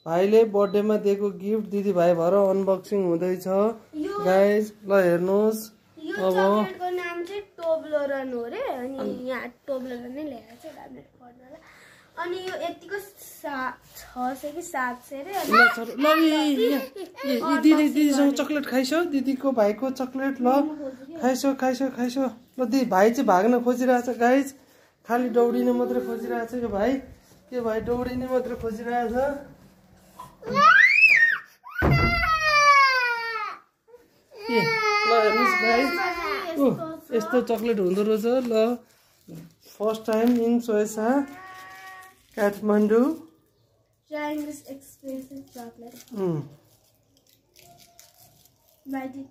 भाइले बर्थडेमा दिएको गिफ्ट दिदी भाइ भएर अनबक्सिङ हुँदैछ गाइज ल हेर्नुहोस् यो चकलेटको नाम चाहिँ टोब्लोरन हो रे अनि यहाँ टोब्लोरन नै लेखेको छ ट्याब्लेट पढ्नलाई अनि यो यतिको 600 कि 700 रे ल दिदीसँग चकलेट खाइसो दिदीको भाइको चकलेट ल खाइसो ल दिदी भाइ चाहिँ भाग्न खोजिरहेछ गाइज खाली दौडिने मात्रै खोजिरहेछ यो भाइ दौडिने मात्रै खोजिरहेछ ल हेर्नुहोस् गाइज यस्तो चकलेट हुँदो रहेछ ल फर्स्ट टाइम इन सोयसा Kathmandu trying this expensive chocolate. Bite it.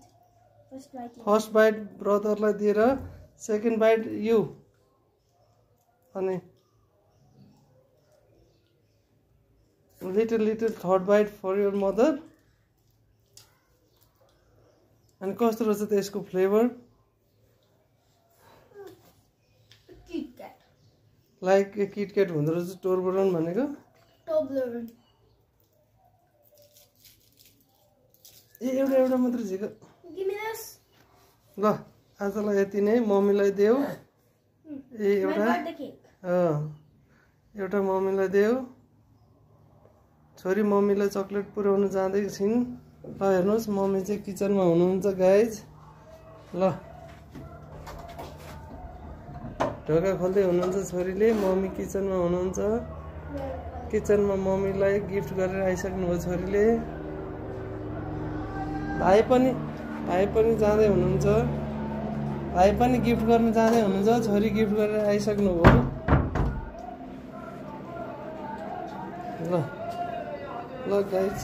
First bite ब्रदरलाई दिएर सेकेन्ड बाइट यु अनि little third bite for your mother अनि कस्तो रहेछ त यसको फ्लेभर लाइक किटक्याट हुँदो रहेछ टोब्लोरन भनेको टोब्लोरन एउटा मात्र झिक ल आजलाई यति नै मम्मीलाई देऊ एउटा मम्मीलाई देऊ छोरी मम्मीलाई चकलेट पुर्याउन जाँदैछिन् ल हेर्नुहोस् मम्मी चाहिँ किचनमा हुनुहुन्छ गाइज ल ढोका खोल्दै हुनुहुन्छ छोरीले मम्मी किचनमा हुनुहुन्छ किचनमा मम्मीलाई गिफ्ट गरेर आइसक्नु भयो छोरीले भाइ पनि जाँदै हुनुहुन्छ भाइ पनि गिफ्ट गर्न जाँदै हुनुहुन्छ छोरी गिफ्ट गरेर आइसक्नु भयो ल गाइज